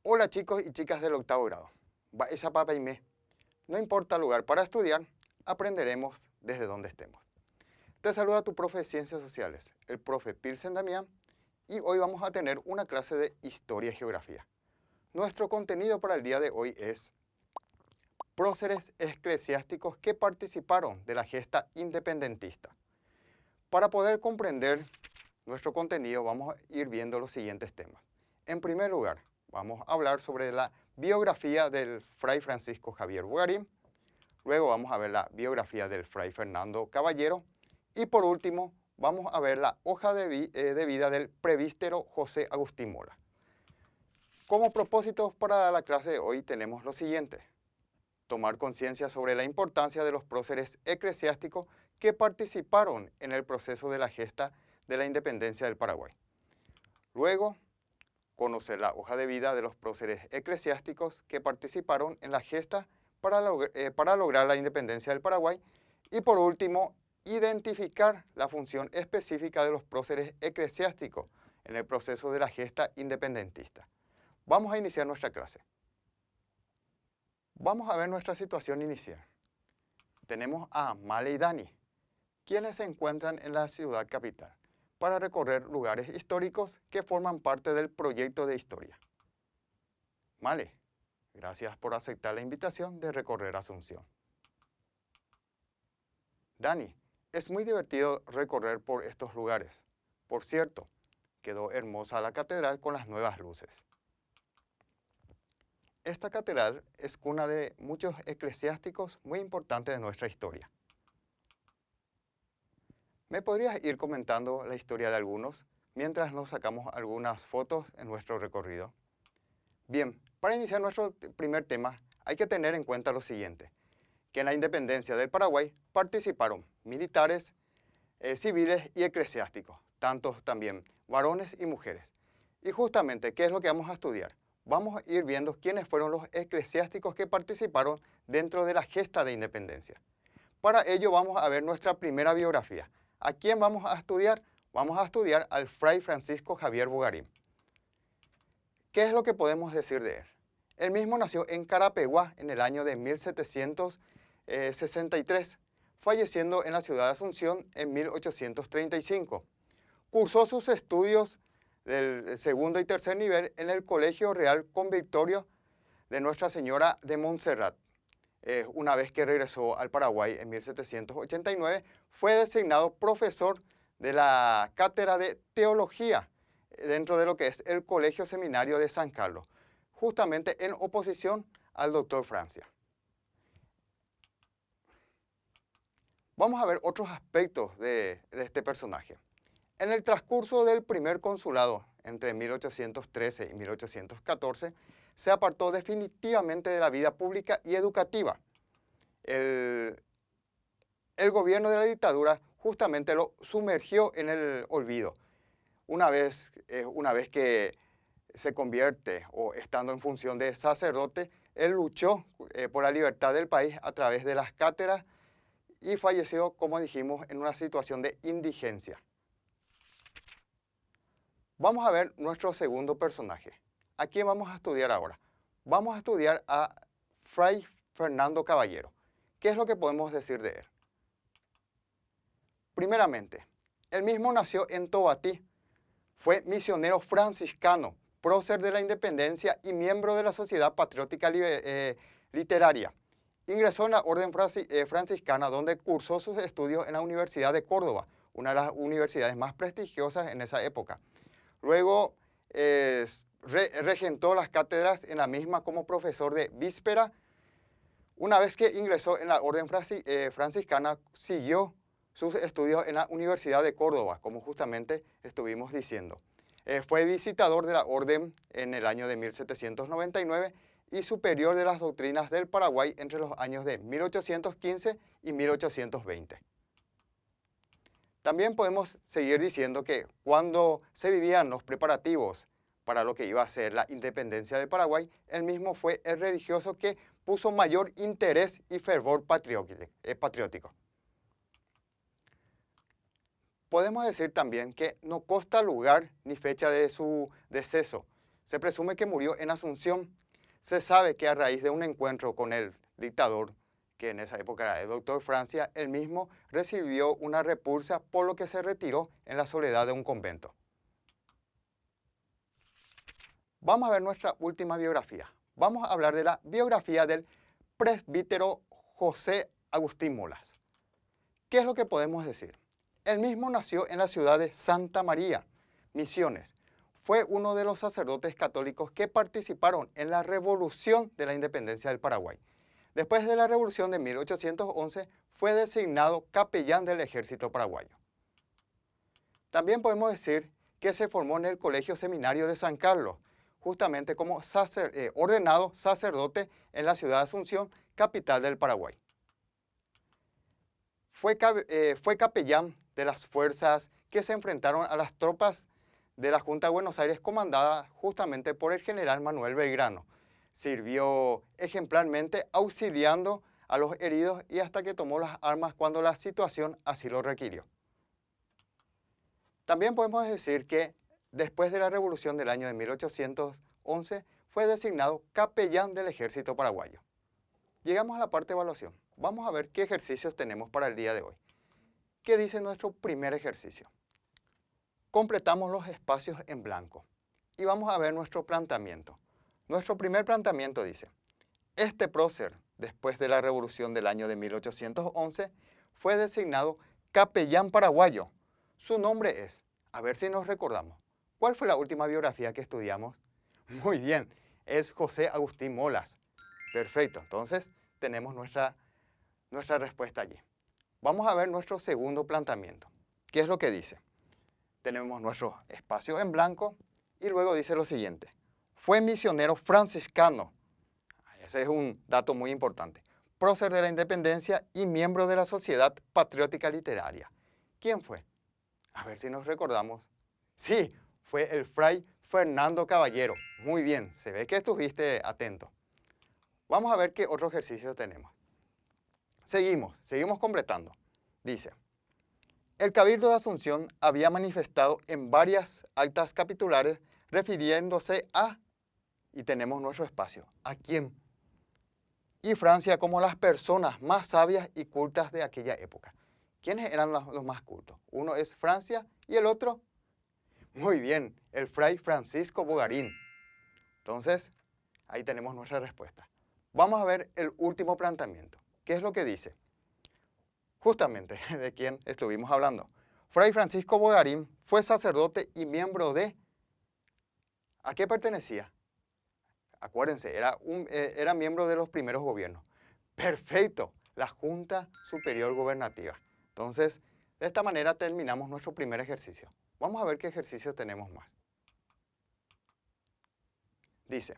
Hola chicos y chicas del octavo grado. Esa papa y me. No importa el lugar para estudiar, aprenderemos desde donde estemos. Te saluda tu profe de Ciencias Sociales, el profe Pilsen Damián, y hoy vamos a tener una clase de Historia y Geografía. Nuestro contenido para el día de hoy es próceres eclesiásticos que participaron de la gesta independentista. Para poder comprender nuestro contenido vamos a ir viendo los siguientes temas. En primer lugar, vamos a hablar sobre la biografía del Fray Francisco Javier Bugarín. Luego vamos a ver la biografía del Fray Fernando Caballero. Y por último, vamos a ver la hoja de vida del presbítero José Agustín Mola. Como propósitos para la clase de hoy tenemos lo siguiente: tomar conciencia sobre la importancia de los próceres eclesiásticos que participaron en el proceso de la gesta de la independencia del Paraguay. Luego, conocer la hoja de vida de los próceres eclesiásticos que participaron en la gesta para lograr la independencia del Paraguay. Y por último, identificar la función específica de los próceres eclesiásticos en el proceso de la gesta independentista. Vamos a iniciar nuestra clase. Vamos a ver nuestra situación inicial. Tenemos a Male y Dani, quienes se encuentran en la ciudad capital para recorrer lugares históricos que forman parte del proyecto de historia. Male, gracias por aceptar la invitación de recorrer Asunción. Dani, es muy divertido recorrer por estos lugares. Por cierto, quedó hermosa la catedral con las nuevas luces. Esta catedral es cuna de muchos eclesiásticos muy importantes de nuestra historia. ¿Me podrías ir comentando la historia de algunos mientras nos sacamos algunas fotos en nuestro recorrido? Bien, para iniciar nuestro primer tema hay que tener en cuenta lo siguiente: que en la independencia del Paraguay participaron militares, civiles y eclesiásticos, tantos también varones y mujeres. Y justamente, ¿qué es lo que vamos a estudiar? Vamos a ir viendo quiénes fueron los eclesiásticos que participaron dentro de la gesta de independencia. Para ello vamos a ver nuestra primera biografía. ¿A quién vamos a estudiar? Vamos a estudiar al Fray Francisco Javier Bugarín. ¿Qué es lo que podemos decir de él? Él mismo nació en Carapeguá en el año de 1763, falleciendo en la ciudad de Asunción en 1835. Cursó sus estudios del segundo y tercer nivel en el Colegio Real Convictorio de Nuestra Señora de Montserrat. Una vez que regresó al Paraguay en 1789, fue designado profesor de la cátedra de teología dentro de lo que es el Colegio Seminario de San Carlos, justamente en oposición al doctor Francia. Vamos a ver otros aspectos de este personaje. En el transcurso del primer consulado, entre 1813 y 1814, se apartó definitivamente de la vida pública y educativa. El gobierno de la dictadura justamente lo sumergió en el olvido. Una vez que se convierte o estando en función de sacerdote, él luchó por la libertad del país a través de las cátedras y falleció, como dijimos, en una situación de indigencia. Vamos a ver nuestro segundo personaje. ¿A quién vamos a estudiar ahora? Vamos a estudiar a Fray Fernando Caballero. ¿Qué es lo que podemos decir de él? Primeramente, él mismo nació en Tobatí. Fue misionero franciscano, prócer de la independencia y miembro de la Sociedad Patriótica Literaria. Ingresó en la orden franciscana, donde cursó sus estudios en la Universidad de Córdoba, una de las universidades más prestigiosas en esa época. Luego regentó las cátedras en la misma como profesor de víspera. Una vez que ingresó en la orden franciscana, siguió sus estudios en la Universidad de Córdoba, como justamente estuvimos diciendo. Fue visitador de la orden en el año de 1799 y superior de las doctrinas del Paraguay entre los años de 1815 y 1820. También podemos seguir diciendo que cuando se vivían los preparativos para lo que iba a ser la independencia de Paraguay, él mismo fue el religioso que puso mayor interés y fervor patriótico. Podemos decir también que no consta lugar ni fecha de su deceso. Se presume que murió en Asunción. Se sabe que a raíz de un encuentro con el dictador, que en esa época era el doctor Francia, él mismo recibió una repulsa, por lo que se retiró en la soledad de un convento. Vamos a ver nuestra última biografía. Vamos a hablar de la biografía del presbítero José Agustín Molas. ¿Qué es lo que podemos decir? Él mismo nació en la ciudad de Santa María, Misiones. Fue uno de los sacerdotes católicos que participaron en la Revolución de la Independencia del Paraguay. Después de la Revolución de 1811, fue designado capellán del ejército paraguayo. También podemos decir que se formó en el Colegio Seminario de San Carlos, justamente como ordenado sacerdote en la ciudad de Asunción, capital del Paraguay. Fue capellán de las fuerzas que se enfrentaron a las tropas de la Junta de Buenos Aires, comandada justamente por el general Manuel Belgrano. Sirvió ejemplarmente auxiliando a los heridos y hasta que tomó las armas cuando la situación así lo requirió. También podemos decir que después de la Revolución del año de 1811 fue designado capellán del ejército paraguayo. Llegamos a la parte de evaluación. Vamos a ver qué ejercicios tenemos para el día de hoy. ¿Qué dice nuestro primer ejercicio? Completamos los espacios en blanco y vamos a ver nuestro planteamiento. Nuestro primer planteamiento dice: este prócer, después de la Revolución del año de 1811, fue designado capellán paraguayo. Su nombre es, a ver si nos recordamos, ¿cuál fue la última biografía que estudiamos? Muy bien, es José Agustín Molas. Perfecto, entonces tenemos nuestra respuesta allí. Vamos a ver nuestro segundo planteamiento. ¿Qué es lo que dice? Tenemos nuestro espacio en blanco y luego dice lo siguiente: fue misionero franciscano. Ese es un dato muy importante. Prócer de la Independencia y miembro de la Sociedad Patriótica Literaria. ¿Quién fue? A ver si nos recordamos. Sí, fue el fray Fernando Caballero. Muy bien, se ve que estuviste atento. Vamos a ver qué otro ejercicio tenemos. Seguimos completando. Dice: el Cabildo de Asunción había manifestado en varias actas capitulares refiriéndose a, y tenemos nuestro espacio, ¿a quién? Y Francia como las personas más sabias y cultas de aquella época. ¿Quiénes eran los más cultos? Uno es Francia y el otro, muy bien, el fray Francisco Bogarín. Entonces, ahí tenemos nuestra respuesta. Vamos a ver el último planteamiento. ¿Qué es lo que dice? Justamente de quién estuvimos hablando. Fray Francisco Bogarín fue sacerdote y miembro de... ¿A qué pertenecía? Acuérdense, era miembro de los primeros gobiernos. Perfecto, la Junta Superior Gubernativa. Entonces, de esta manera terminamos nuestro primer ejercicio. Vamos a ver qué ejercicio tenemos más. Dice: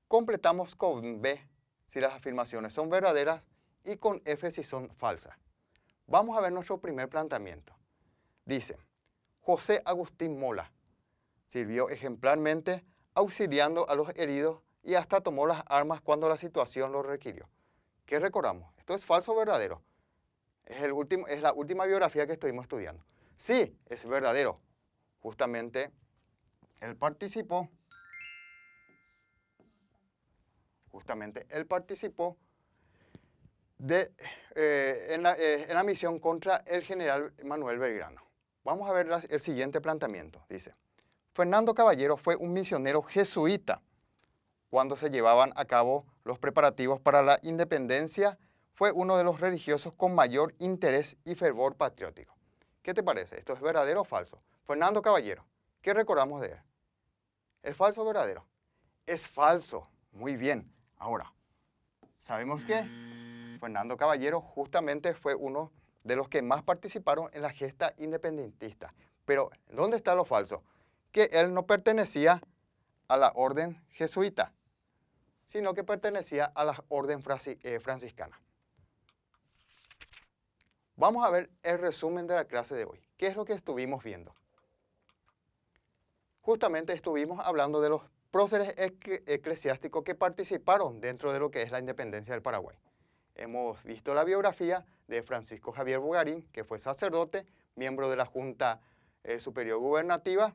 completamos con B si las afirmaciones son verdaderas y con F si son falsas. Vamos a ver nuestro primer planteamiento. Dice: José Agustín Mola sirvió ejemplarmente auxiliando a los heridos y hasta tomó las armas cuando la situación lo requirió. ¿Qué recordamos? ¿Esto es falso o verdadero? Es la última biografía que estuvimos estudiando. Sí, es verdadero. Justamente él participó en la misión contra el general Manuel Belgrano. Vamos a ver el siguiente planteamiento. Dice: Fernando Caballero fue un misionero jesuita. Cuando se llevaban a cabo los preparativos para la independencia, fue uno de los religiosos con mayor interés y fervor patriótico. ¿Qué te parece? ¿Esto es verdadero o falso? Fernando Caballero, ¿qué recordamos de él? ¿Es falso o verdadero? Es falso. Muy bien. Ahora, sabemos que Fernando Caballero justamente fue uno de los que más participaron en la gesta independentista. Pero, ¿dónde está lo falso? Que él no pertenecía a la orden jesuita, sino que pertenecía a la orden franciscana. Vamos a ver el resumen de la clase de hoy. ¿Qué es lo que estuvimos viendo? Justamente estuvimos hablando de los próceres eclesiásticos que participaron dentro de lo que es la independencia del Paraguay. Hemos visto la biografía de Francisco Javier Bogarín, que fue sacerdote, miembro de la Junta Superior Gubernativa,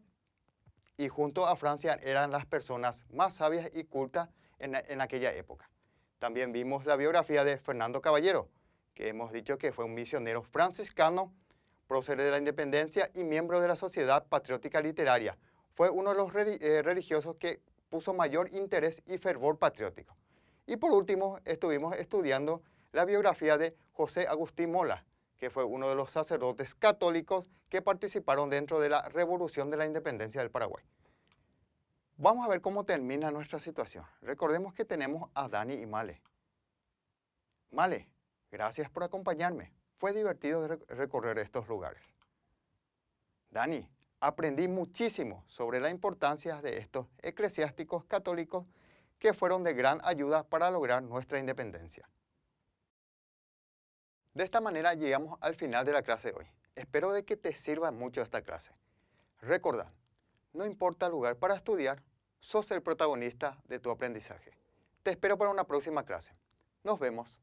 y junto a Francia eran las personas más sabias y cultas en aquella época. También vimos la biografía de Fernando Caballero, que hemos dicho que fue un misionero franciscano, prócer de la independencia y miembro de la Sociedad Patriótica Literaria. Fue uno de los religiosos que puso mayor interés y fervor patriótico. Y por último, estuvimos estudiando la biografía de José Agustín Mola, que fue uno de los sacerdotes católicos que participaron dentro de la Revolución de la Independencia del Paraguay. Vamos a ver cómo termina nuestra situación. Recordemos que tenemos a Dani y Male. Male, gracias por acompañarme. Fue divertido recorrer estos lugares. Dani, aprendí muchísimo sobre la importancia de estos eclesiásticos católicos que fueron de gran ayuda para lograr nuestra independencia. De esta manera llegamos al final de la clase de hoy. Espero de que te sirva mucho esta clase. Recordad, no importa el lugar para estudiar, sos el protagonista de tu aprendizaje. Te espero para una próxima clase. Nos vemos.